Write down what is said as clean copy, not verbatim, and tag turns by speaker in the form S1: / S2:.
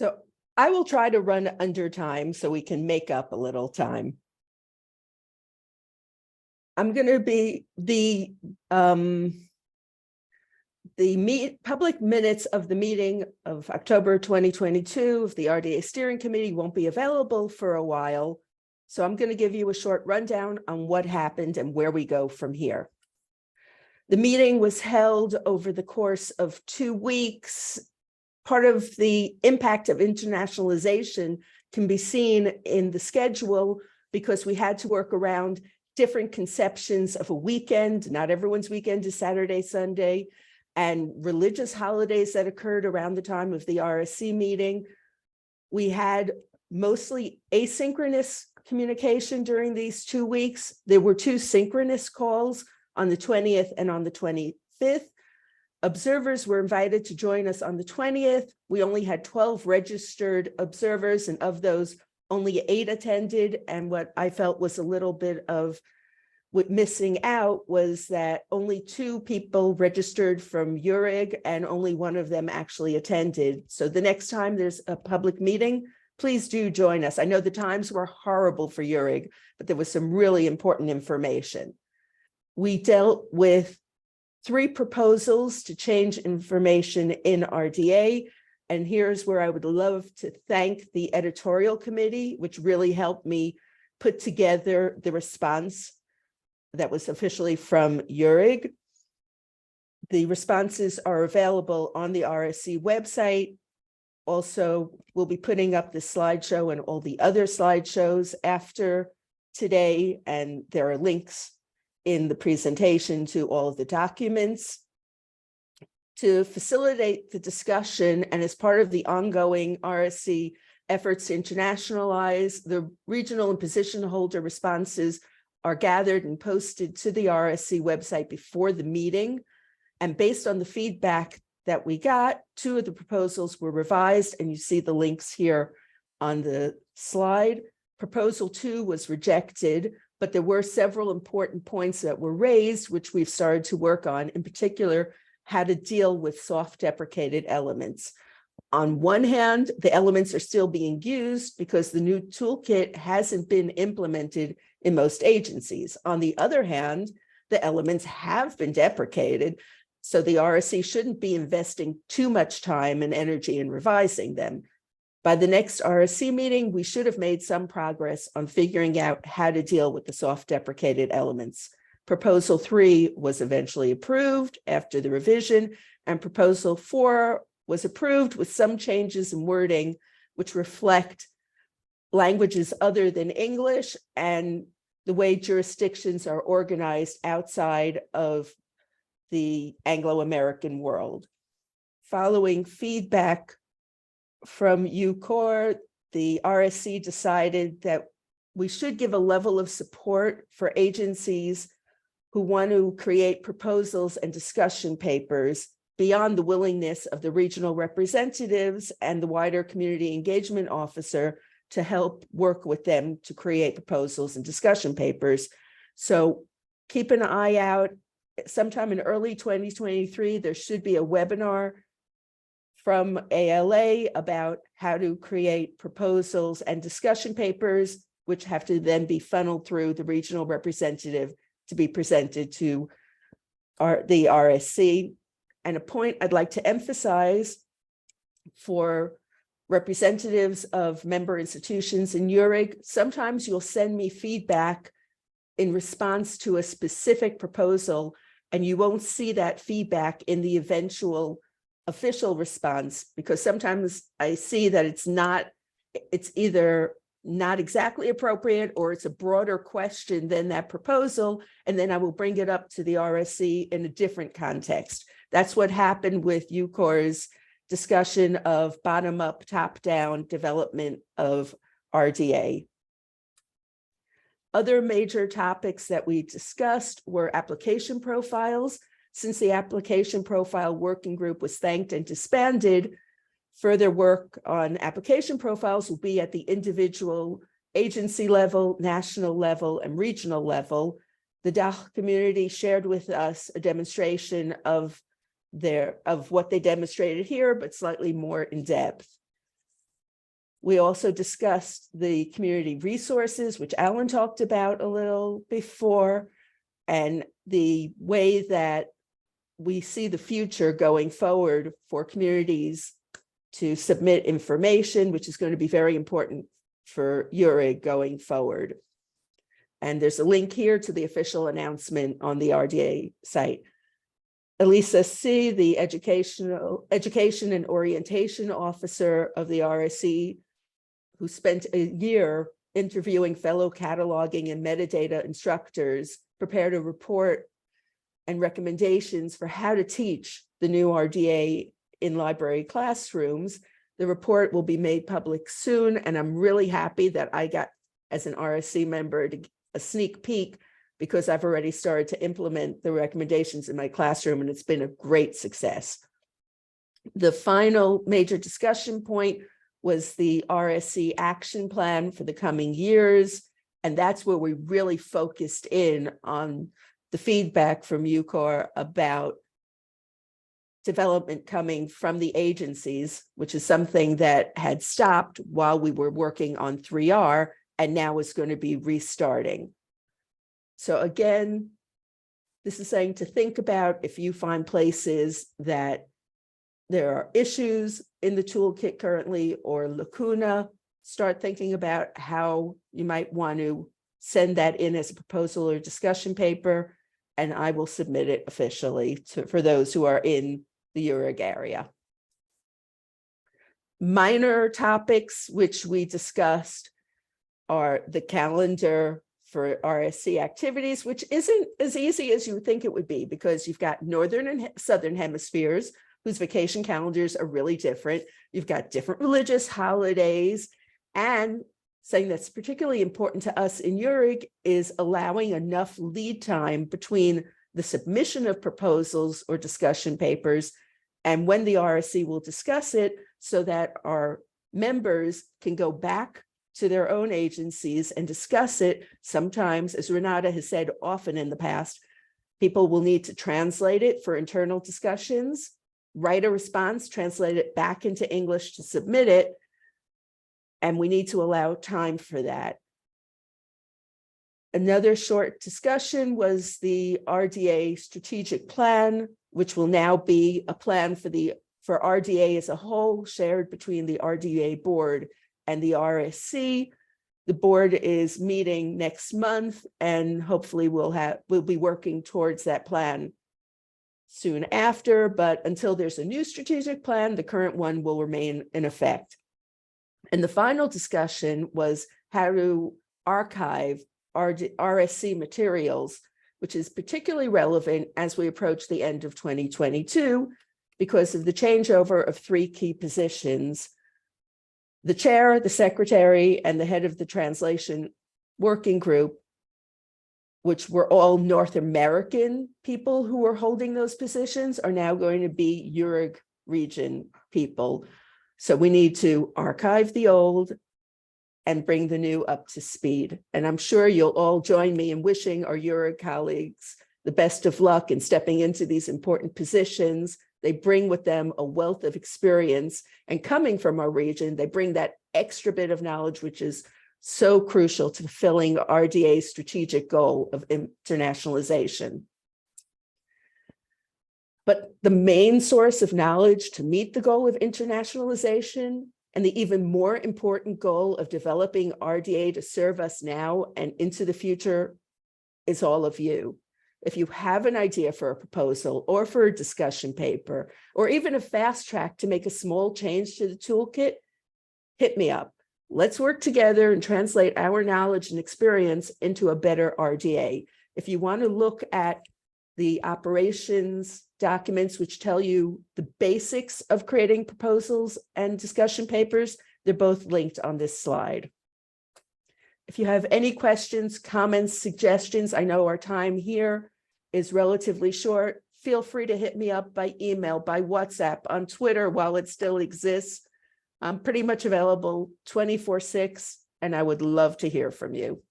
S1: So I will try to run under time so we can make up a little time. I'm going to be the public minutes of the meeting of October 2022 of the RDA Steering Committee won't be available for a while. So I'm going to give you a short rundown on what happened and where we go from here. The meeting was held over the course of 2 weeks. Part of the impact of internationalization can be seen in the schedule because we had to work around different conceptions of a weekend. Not everyone's weekend is Saturday, Sunday, and religious holidays that occurred around the time of the RSC meeting. We had mostly asynchronous communication during these 2 weeks. There were 2 synchronous calls on the 20th and on the 25th. Observers were invited to join us on the 20th. We only had 12 registered observers, and of those, only 8 attended. And what I felt was a little bit of what missing out was that only 2 people registered from EURIG and only 1 of them actually attended. So the next time there's a public meeting, please do join us. I know the times were horrible for EURIG, but there was some really important information. We dealt with 3 proposals to change information in RDA. And here's where I would love to thank the editorial committee, which really helped me put together the response that was officially from EURIG. The responses are available on the RSC website. Also, we'll be putting up the slideshow and all the other slideshows after today, and there are links in the presentation to all of the documents. To facilitate the discussion and as part of the ongoing RSC efforts to internationalize, the regional and position holder responses are gathered and posted to the RSC website before the meeting. And based on the feedback that we got, 2 of the proposals were revised, and you see the links here on the slide. Proposal 2 was rejected, but there were several important points that were raised, which we've started to work on, in particular, how to deal with soft deprecated elements. On one hand, the elements are still being used because the new toolkit hasn't been implemented in most agencies. On the other hand, the elements have been deprecated, so the RSC shouldn't be investing too much time and energy in revising them. By the next RSC meeting, we should have made some progress on figuring out how to deal with the soft deprecated elements. Proposal 3 was eventually approved after the revision, and Proposal 4 was approved with some changes in wording, which reflect languages other than English and the way jurisdictions are organized outside of the Anglo-American world. Following feedback from UCOR, the RSC decided that we should give a level of support for agencies who want to create proposals and discussion papers beyond the willingness of the regional representatives and the wider community engagement officer to help work with them to create proposals and discussion papers. So keep an eye out. Sometime in early 2023, there should be a webinar from ALA about how to create proposals and discussion papers, which have to then be funneled through the regional representative to be presented to the RSC. And a point I'd like to emphasize for representatives of member institutions in EURIG, sometimes you'll send me feedback in response to a specific proposal, and you won't see that feedback in the eventual official response, because sometimes I see that it's either not exactly appropriate or it's a broader question than that proposal, and then I will bring it up to the RSC in a different context. That's what happened with UCOR's discussion of bottom-up, top-down development of RDA. Other major topics that we discussed were application profiles. Since the application profile working group was thanked and disbanded, further work on application profiles will be at the individual agency level, national level, and regional level. The DACH community shared with us a demonstration of what they demonstrated here, but slightly more in depth. We also discussed the community resources, which Alan talked about a little before, and the way that we see the future going forward for communities to submit information, which is going to be very important for EURIG going forward. And there's a link here to the official announcement on the RDA site. Elisa C., the Education and Orientation Officer of the RSC, who spent a year interviewing fellow cataloging and metadata instructors, prepared a report and recommendations for how to teach the new RDA in library classrooms. The report will be made public soon, and I'm really happy that I got, as an RSC member, a sneak peek, because I've already started to implement the recommendations in my classroom, and it's been a great success. The final major discussion point was the RSC action plan for the coming years, and that's where we really focused in on the feedback from UCOR about development coming from the agencies, which is something that had stopped while we were working on 3R, and now is going to be restarting. So again, this is saying to think about if you find places that there are issues in the toolkit currently or lacuna, start thinking about how you might want to send that in as a proposal or discussion paper, and I will submit it officially for those who are in the EURIG area. Minor topics which we discussed are the calendar for RSC activities, which isn't as easy as you would think it would be, because you've got Northern and Southern hemispheres whose vacation calendars are really different. You've got different religious holidays, and something that's particularly important to us in EURIG is allowing enough lead time between the submission of proposals or discussion papers and when the RSC will discuss it, so that our members can go back to their own agencies and discuss it. Sometimes, as Renata has said often in the past, people will need to translate it for internal discussions, write a response, translate it back into English to submit it, and we need to allow time for that. Another short discussion was the RDA strategic plan, which will now be a plan for RDA as a whole, shared between the RDA board and the RSC. The board is meeting next month, and hopefully we'll be working towards that plan soon after, but until there's a new strategic plan, the current one will remain in effect. And the final discussion was how to archive RSC materials, which is particularly relevant as we approach the end of 2022 because of the changeover of 3 key positions: the chair, the secretary, and the head of the translation working group, which were all North American people who were holding those positions, are now going to be EURIG region people. So we need to archive the old and bring the new up to speed. And I'm sure you'll all join me in wishing our EURIG colleagues the best of luck in stepping into these important positions. They bring with them a wealth of experience, and coming from our region, they bring that extra bit of knowledge, which is so crucial to fulfilling RDA's strategic goal of internationalization. But the main source of knowledge to meet the goal of internationalization, and the even more important goal of developing RDA to serve us now and into the future, is all of you. If you have an idea for a proposal or for a discussion paper, or even a fast track to make a small change to the toolkit, hit me up. Let's work together and translate our knowledge and experience into a better RDA. If you want to look at the operations documents, which tell you the basics of creating proposals and discussion papers, they're both linked on this slide. If you have any questions, comments, suggestions, I know our time here is relatively short. Feel free to hit me up by email, by WhatsApp, on Twitter while it still exists. I'm pretty much available 24/6, and I would love to hear from you.